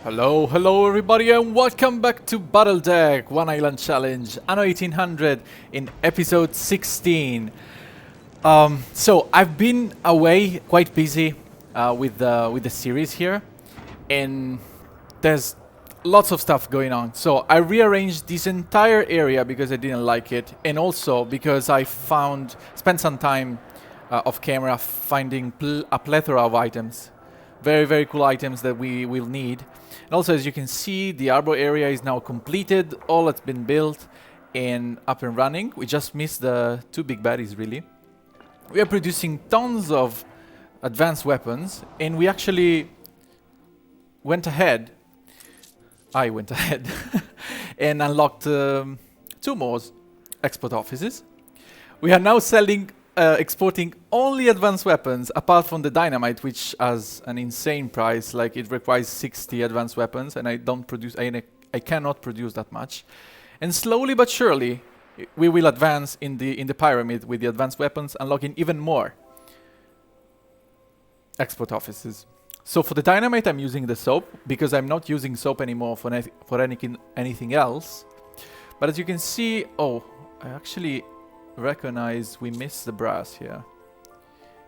Hello everybody and welcome back to Battledeck, One Island Challenge, Anno 1800 in episode 16. So I've been away, quite busy with the series here, and there's lots of stuff going on. So I rearranged this entire area because I didn't like it, and also because I spent some time off camera finding a plethora of items. Very cool items that we will need. And also, as you can see, the arbor area is now completed. All that's been built and up and running. We just missed the two big baddies, really. We are producing tons of advanced weapons, and we actually went ahead. I went ahead and unlocked two more export offices. We are now exporting only advanced weapons, apart from the dynamite, which has an insane price. Like, it requires 60 advanced weapons, and I cannot produce that much. And slowly but surely, we will advance in the pyramid with the advanced weapons, unlocking even more export offices. So for the dynamite, I'm using the soap because I'm not using soap anymore for anything else. But as you can see, I actually recognize we missed the brass here.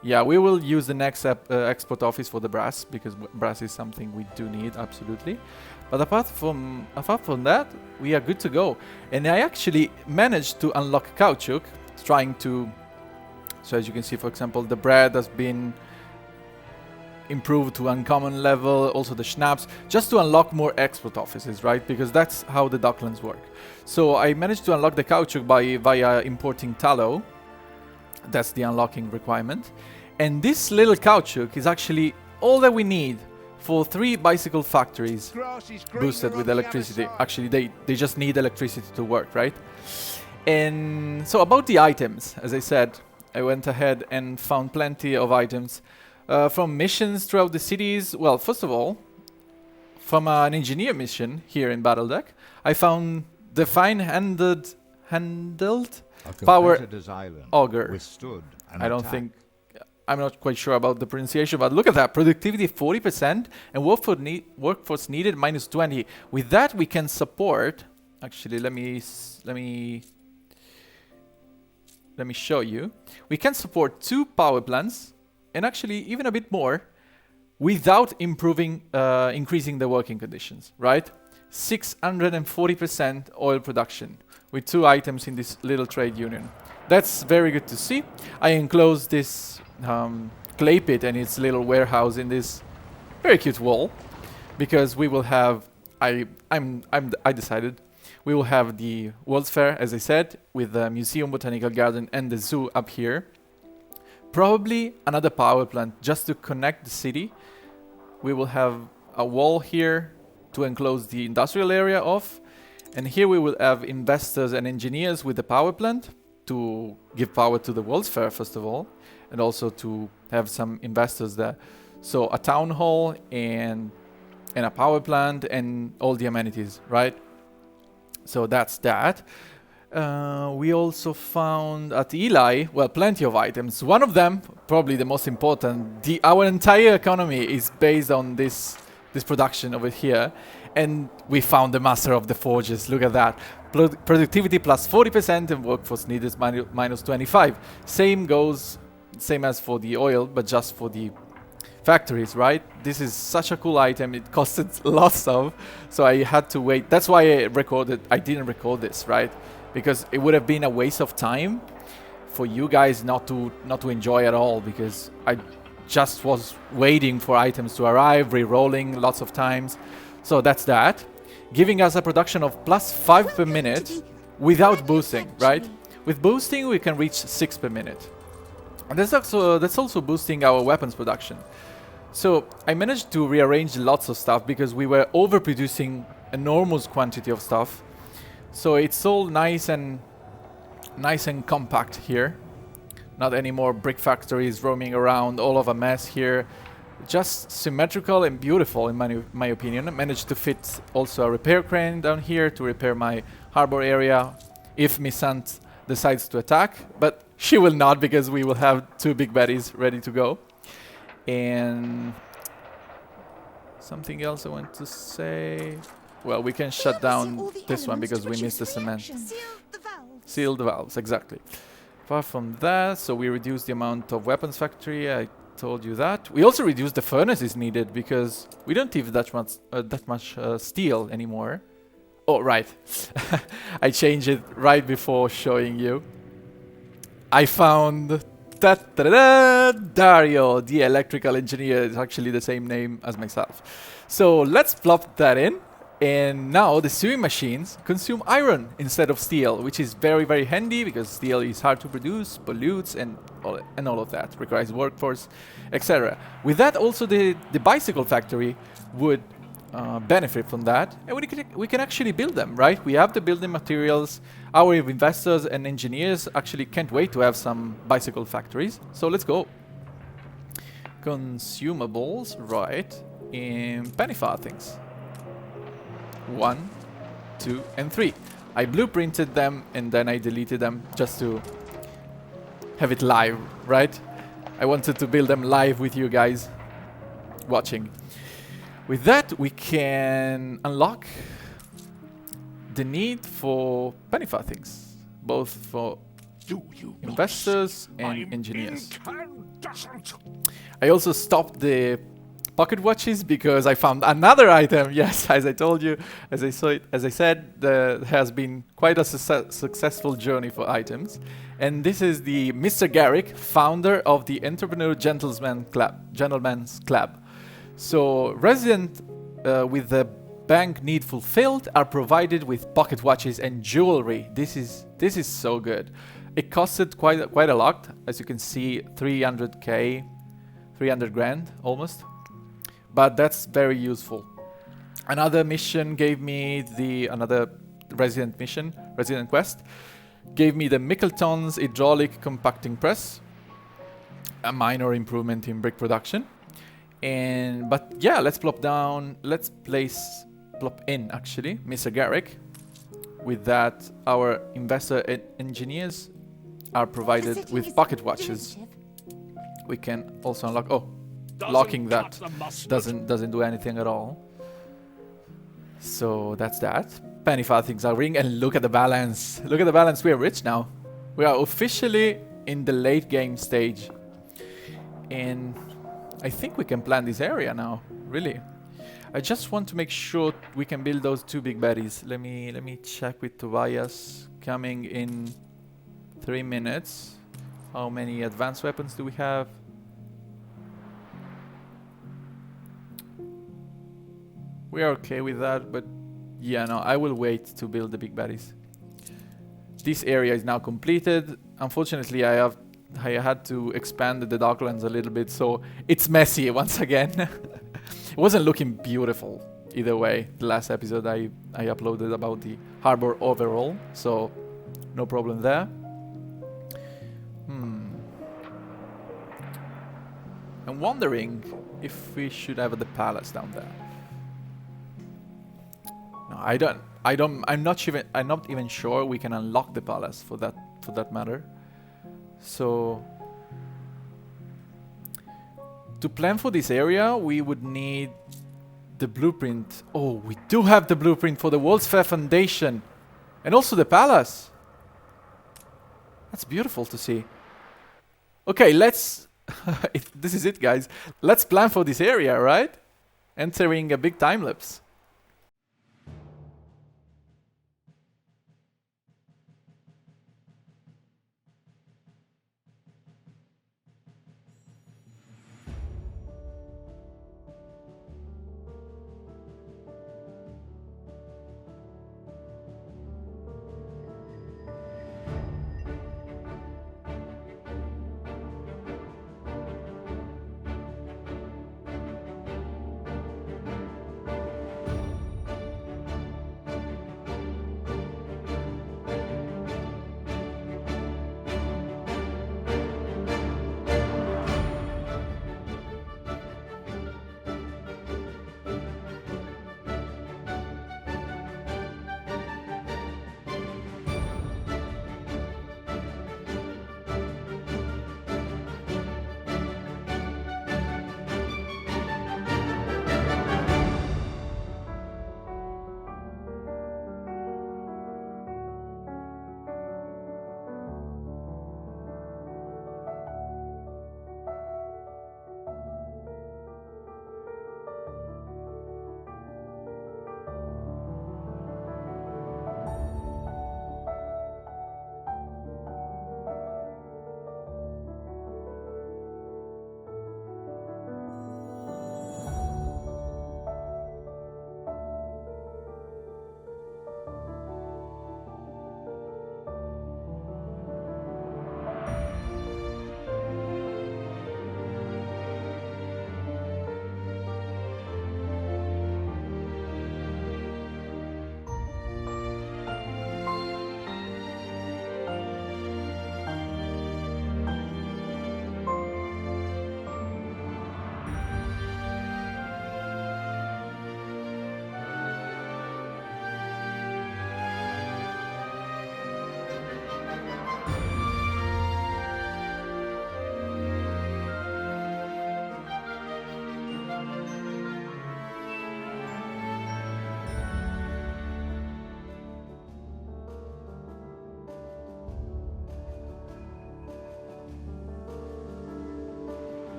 Yeah, we will use the next export office for the brass, because brass is something we do need, absolutely. But apart from that, we are good to go. And I actually managed to unlock caoutchouc, so as you can see, for example, the bread has been improved to uncommon level, also the schnapps, just to unlock more export offices, right? Because that's how the docklands work. So I managed to unlock the caoutchouc via importing tallow. That's the unlocking requirement. And this little caoutchouc is actually all that we need for 3 bicycle factories boosted with electricity. Actually, they just need electricity to work, right? And so about the items, as I said, I went ahead and found plenty of items. From missions throughout the cities. Well, first of all, from an engineer mission here in Battledeck, I found the fine-handled power auger. I'm not quite sure about the pronunciation, but look at that. Productivity 40% and workforce needed -20. With that, we can support... Actually, let me show you. We can support 2 power plants, and actually even a bit more, without increasing the working conditions, right? 640% oil production with 2 items in this little trade union. That's very good to see. I enclosed this clay pit and its little warehouse in this very cute wall, because we will have, I decided, we will have the World's Fair, as I said, with the Museum, Botanical Garden and the zoo up here. Probably another power plant just to connect the city. We will have a wall here to enclose the industrial area off. And here we will have investors and engineers with the power plant to give power to the World's Fair, first of all, and also to have some investors there. So a town hall and a power plant and all the amenities, right? So that's that. We also found at Eli, well, plenty of items. One of them, probably the most important, our entire economy is based on this production over here. And we found the master of the forges. Look at that. Productivity plus 40% and workforce needed -25. Same as for the oil, but just for the factories, right? This is such a cool item. It costed lots of, so I had to wait. That's why I didn't record this, right? Because it would have been a waste of time for you guys not to enjoy at all, because I just was waiting for items to arrive, re-rolling lots of times. So that's that. Giving us a production of +5 per minute without boosting, right? With boosting, we can reach 6 per minute. And that's also boosting our weapons production. So I managed to rearrange lots of stuff because we were overproducing enormous quantity of stuff. So it's all nice and compact here. Not any more brick factories roaming around, all of a mess here. Just symmetrical and beautiful in my opinion. I managed to fit also a repair crane down here to repair my harbor area if Miss Sant decides to attack. But she will not, because we will have 2 big baddies ready to go. And Something else I want to say. Well, we can shut down this one because we missed the cement. Seal the valves, exactly. Apart from that, so we reduced the amount of weapons factory. I told you that. We also reduced the furnaces needed because we don't have that much steel anymore. Oh, right. I changed it right before showing you. I found Dario, the electrical engineer. Is actually the same name as myself. So let's plop that in. And now the sewing machines consume iron instead of steel, which is very, very handy because steel is hard to produce, pollutes, and all of that. Requires workforce, etc. With that, also the bicycle factory would benefit from that, and we can actually build them, right? We have the building materials. Our investors and engineers actually can't wait to have some bicycle factories. So let's go. Consumables, right? In penny farthings. 1, 2, and 3. I blueprinted them and then I deleted them just to have it live, right? I wanted to build them live with you guys watching. With that, we can unlock the need for penny farthings, both for investors and engineers. I also stopped the pocket watches because I found another item. Yes, as I told you, as I said, there has been quite a successful journey for items. And this is the Mr. Garrick, founder of the Entrepreneur Gentleman's Club. So residents with the bank need fulfilled are provided with pocket watches and jewelry. This is so good. It costed quite a lot, as you can see, 300 grand almost. But that's very useful. Another mission gave me another resident quest, gave me the Mickelton's hydraulic compacting press, a minor improvement in brick production. But yeah, let's plop in actually, Mr. Garrick. With that, our investor and engineers are provided with pocket watches. We can also unlock, locking that doesn't do anything at all. So that's that. Penny farthings are ring, and look at the balance. Look at the balance. We are rich now. We are officially in the late game stage. And I think we can plan this area now, really. I just want to make sure we can build those 2 big baddies. Let me check with Tobias coming in 3 minutes. How many advanced weapons do we have? We are okay with that, but yeah, no, I will wait to build the big baddies. This area is now completed. Unfortunately, I had to expand the docklands a little bit, so it's messy once again. It wasn't looking beautiful either way. The last episode I uploaded about the harbor overall, so no problem there. I'm wondering if we should have the palace down there. No, I'm not even sure we can unlock the palace for that matter. So to plan for this area, we would need the blueprint. Oh, we do have the blueprint for the World's Fair Foundation and also the palace. That's beautiful to see. Okay, let's this is it, guys. Let's plan for this area, right? Entering a big time lapse.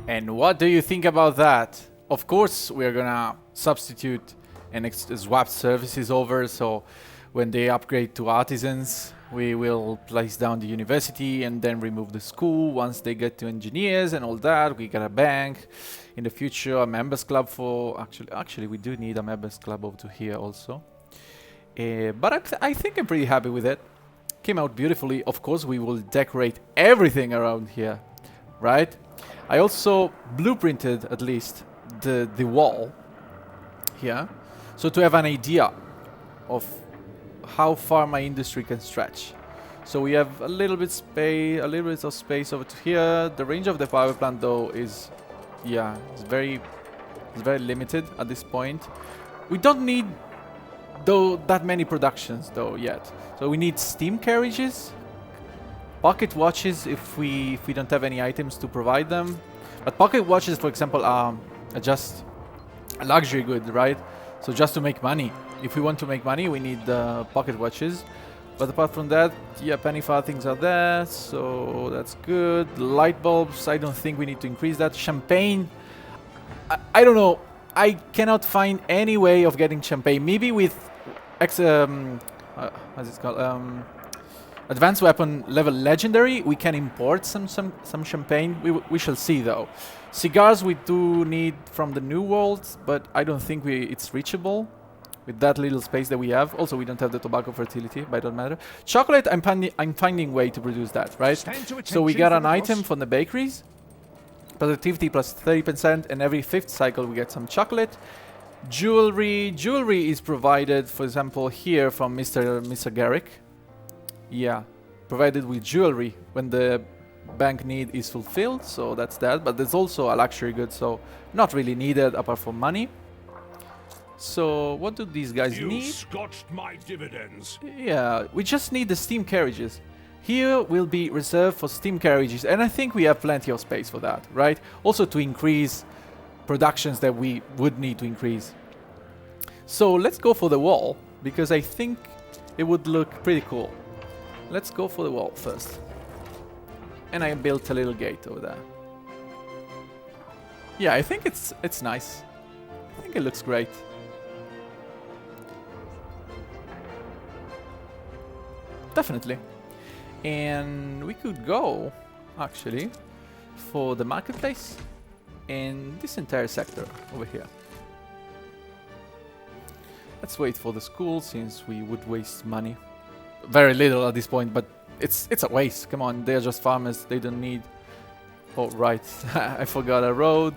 And what do you think about that? Of course, we're gonna substitute and swap services over, so when they upgrade to artisans, we will place down the university and then remove the school. Once they get to engineers and all that, we get a bank. In the future, a members club for... Actually, we do need a members club over to here also. But I think I'm pretty happy with it. Came out beautifully. Of course, we will decorate everything around here, right? I also blueprinted, at least, the wall here. So to have an idea of how far my industry can stretch. So we have a little bit of space over to here. The range of the power plant though is, yeah, it's very limited at this point. We don't need that many productions though yet. So we need steam carriages, pocket watches if we don't have any items to provide them. But pocket watches, for example, are just a luxury good, right? So just to make money. If we want to make money, we need pocket watches. But apart from that, yeah, penny farthings are there, so that's good. Light bulbs, I don't think we need to increase that. Champagne, I don't know. I cannot find any way of getting champagne. Maybe with what's it called? Advanced weapon level legendary, we can import some champagne. We shall see though. Cigars we do need from the New World, but I don't think it's reachable with that little space that we have. Also, we don't have the tobacco fertility, but it don't matter. Chocolate, I'm finding way to produce that, right? So we got an item from the bakeries. Productivity plus 30%, and every 5th cycle we get some chocolate. Jewelry is provided, for example, here from Mr. Garrick. Yeah, provided with jewelry when the bank need is fulfilled, so that's that. But there's also a luxury good, so not really needed apart from money. So what do these guys need? You scotched my dividends. Yeah, we just need the steam carriages. Here will be reserved for steam carriages, and I think we have plenty of space for that, right? Also to increase productions that we would need to increase. So let's go for the wall, because I think it would look pretty cool. Let's go for the wall first. And I built a little gate over there. Yeah, I think it's nice. I think it looks great. Definitely. And we could go, actually, for the marketplace in this entire sector over here. Let's wait for the school, since we would waste money. Very little at this point, but it's a waste. Come on, they're just farmers. They don't need... Oh, right. I forgot a road.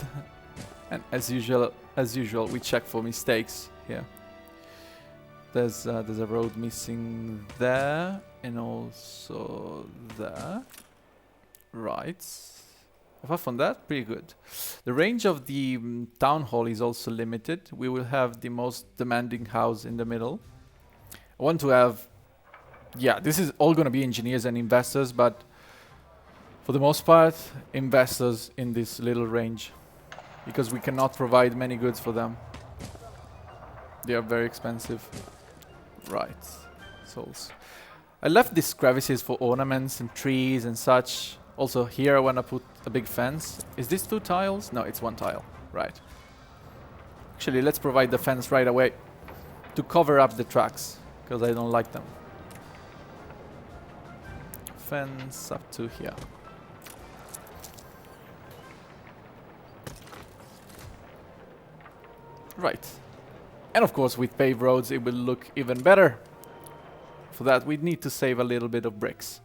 And as usual, we check for mistakes here. There's a road missing there, and also there. Right. Apart from that, pretty good. The range of the town hall is also limited. We will have the most demanding house in the middle. I want to have... Yeah, this is all going to be engineers and investors, but for the most part, investors in this little range, because we cannot provide many goods for them. They are very expensive. Right. So I left these crevices for ornaments and trees and such. Also here I want to put a big fence. Is this 2 tiles? No, it's 1 tile. Right. Actually, let's provide the fence right away to cover up the tracks, because I don't like them. Fence up to here. Right. And of course, with paved roads, it will look even better. For that, we need to save a little bit of bricks.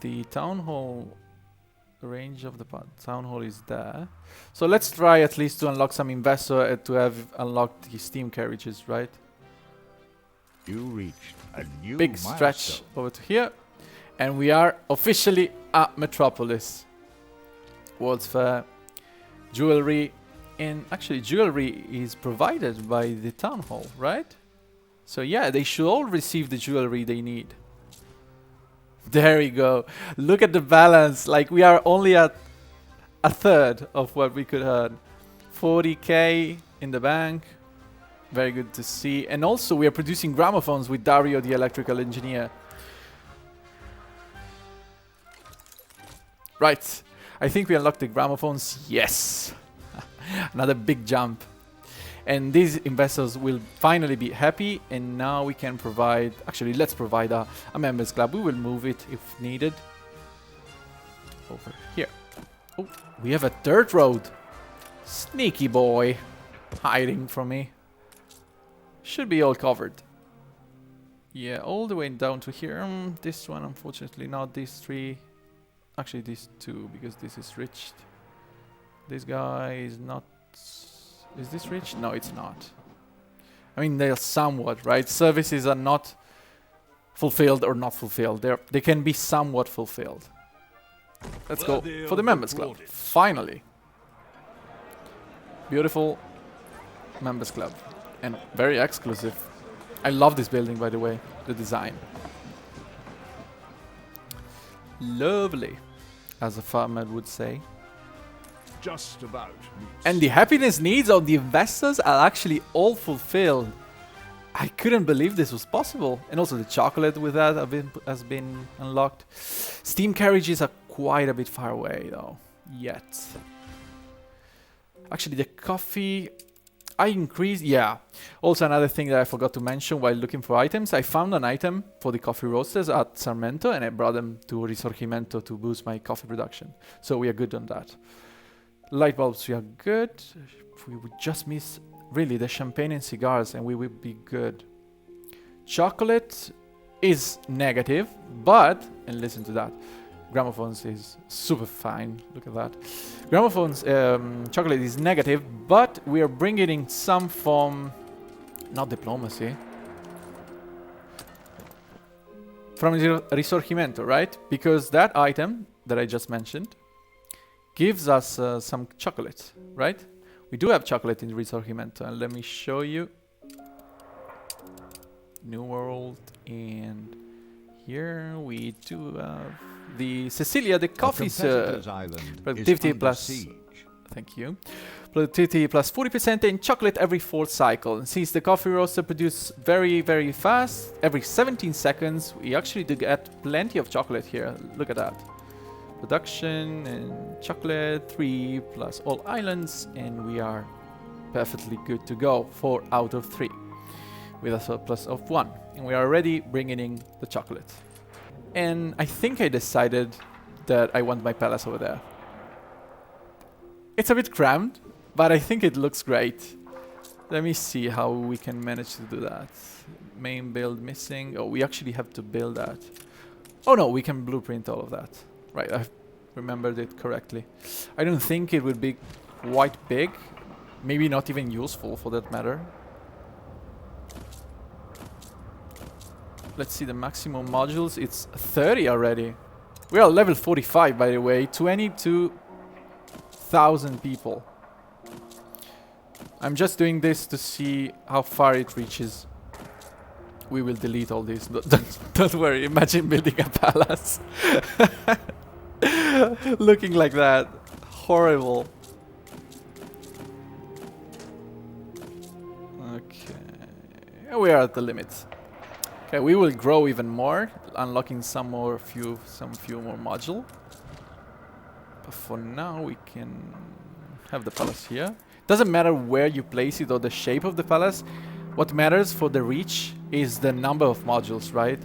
The town hall, the range of the town hall is there. So let's try at least to unlock some investor and to have unlocked the steam carriages, right? You reached a new big stretch over to here. And we are officially at Metropolis. World's Fair. Jewelry. And actually, jewelry is provided by the town hall, right? So yeah, they should all receive the jewelry they need. There we go. Look at the balance. Like, we are only at a third of what we could earn. 40k in the bank. Very good to see. And also, we are producing gramophones with Dario, the electrical engineer. Right. I think we unlocked the gramophones. Yes! Another big jump. And these investors will finally be happy, and now we can provide... Actually, let's provide a members club. We will move it if needed. Over here. Oh, we have a dirt road. Sneaky boy. Hiding from me. Should be all covered. Yeah, all the way down to here. This one, unfortunately, not these three. Actually, these two, because this is reached. This guy is not... Is this reached? No, it's not. I mean, they're somewhat, right? Services are not fulfilled or not fulfilled. They can be somewhat fulfilled. Let's go for the members club. Finally. Beautiful members club. And very exclusive. I love this building, by the way. The design. Lovely, as a farmer would say. Just about. And the happiness needs of the investors are actually all fulfilled. I couldn't believe this was possible. And also the chocolate with that has been unlocked. Steam carriages are quite a bit far away though. Yet. Actually the coffee... I increased... Yeah. Also another thing that I forgot to mention while looking for items. I found an item for the coffee roasters at Sarmento and I brought them to Risorgimento to boost my coffee production. So we are good on that. Light bulbs, we are good. We would just miss, really, the champagne and cigars, and we would be good. Chocolate is negative, but, and listen to that, gramophones is super fine. Look at that. Gramophones, chocolate is negative, but we are bringing in some from, not diplomacy, from Risorgimento, right? Because that item that I just mentioned gives us some chocolate, right? We do have chocolate in Risorgimento, and let me show you. New World, and here we do have the Cecilia, the coffee productivity plus. Thank you. Productivity plus 40% and chocolate every 4th cycle. And since the coffee roaster produces very, very fast, every 17 seconds, we actually do get plenty of chocolate here. Look at that. Production and chocolate 3 plus all islands, and we are perfectly good to go. 4 out of 3 with a surplus of 1, and we are already bringing in the chocolate. And I think I decided that I want my palace over there. It's a bit crammed, but I think it looks great. Let me see how we can manage to do that. Main build missing. Oh, we actually have to build that. Oh no, we can blueprint all of that. Right, I remembered it correctly. I don't think it would be quite big. Maybe not even useful for that matter. Let's see the maximum modules. It's 30 already. We are level 45, by the way. 22,000 people. I'm just doing this to see how far it reaches. We will delete all this. Don't worry. Imagine building a palace. Looking like that. Horrible. Okay. We are at the limit. Okay, we will grow even more, unlocking some few more module. But for now, we can have the palace here. Doesn't matter where you place it or the shape of the palace. What matters for the reach is the number of modules, right?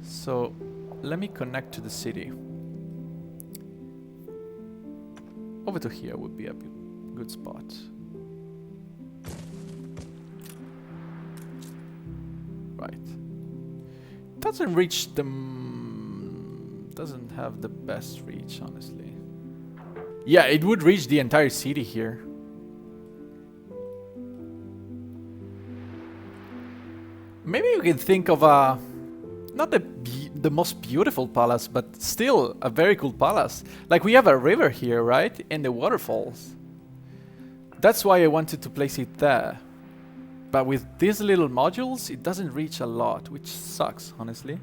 So let me connect to the city. Over to here would be a good spot. Right. Doesn't reach the... doesn't have the best reach, honestly. Yeah, it would reach the entire city here. Maybe you can think of a... not the most beautiful palace, but still a very cool palace. Like we have a river here, right? And the waterfalls. That's why I wanted to place it there. But with these little modules, it doesn't reach a lot, which sucks, honestly.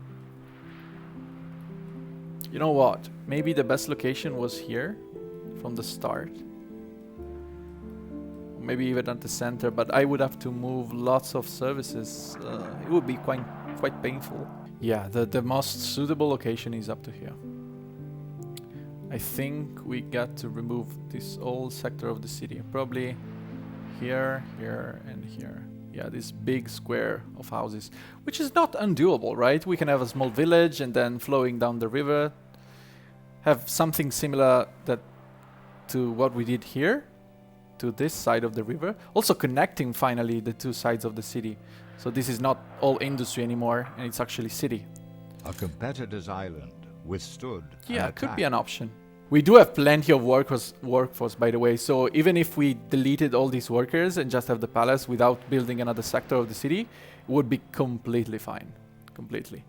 You know what? Maybe the best location was here from the start. Maybe even at the center, but I would have to move lots of services. It would be quite painful. Yeah, the most suitable location is up to here. I think we got to remove this whole sector of the city. Probably here, here, and here. Yeah, this big square of houses, which is not undoable, right? We can have a small village and then flowing down the river. Have something similar to what we did here, to this side of the river. Also connecting finally the two sides of the city. So this is not all industry anymore, and it's actually city. A competitor's island withstood an Yeah, could be attack. an option. We do have plenty of workforce, by the way. So even if we deleted all these workers and just have the palace without building another sector of the city, it would be completely fine. Completely.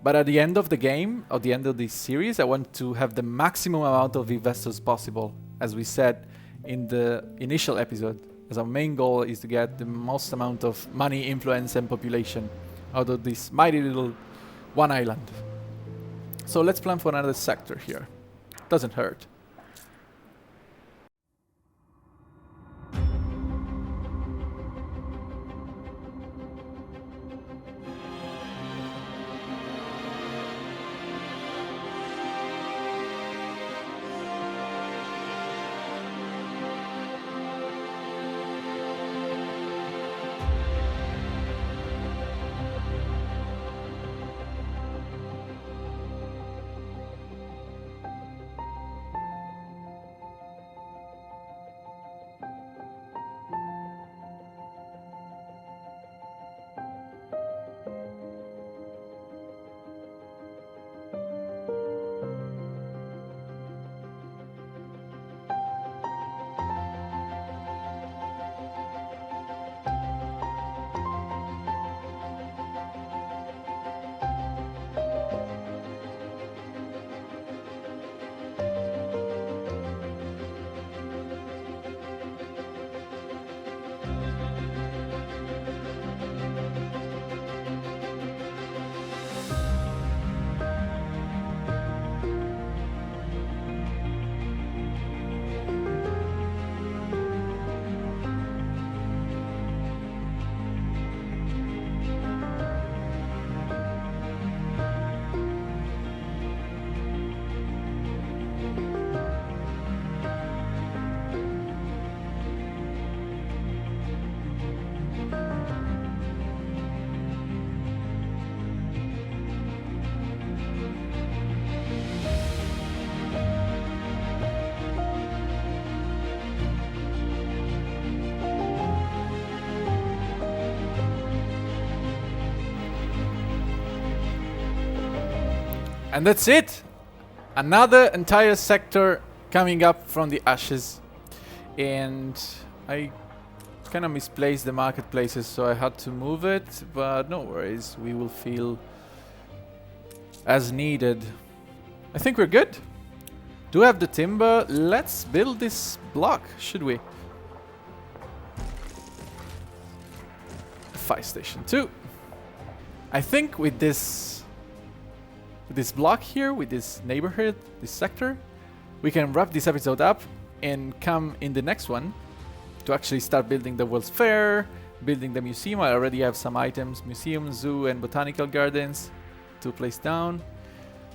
But at the end of the game, at the end of this series, I want to have the maximum amount of investors possible. As we said in the initial episode, as our main goal is to get the most amount of money, influence, and population out of this mighty little one island. So let's plan for another sector here. Doesn't hurt. And that's it. Another entire sector coming up from the ashes. And I kind of misplaced the marketplaces, so I had to move it. But no worries, we will feel as needed. I think we're good. Do have the timber. Let's build this block, should we? Fire station 2. I think with this block here, with this neighborhood, this sector, we can wrap this episode up and come in the next one to actually start building the World's Fair, building the museum. I already have some items, museum, zoo, and botanical gardens to place down.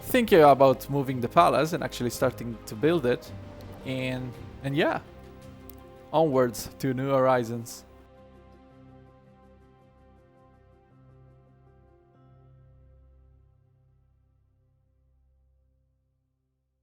Thinking about moving the palace and actually starting to build it. And yeah, onwards to new horizons.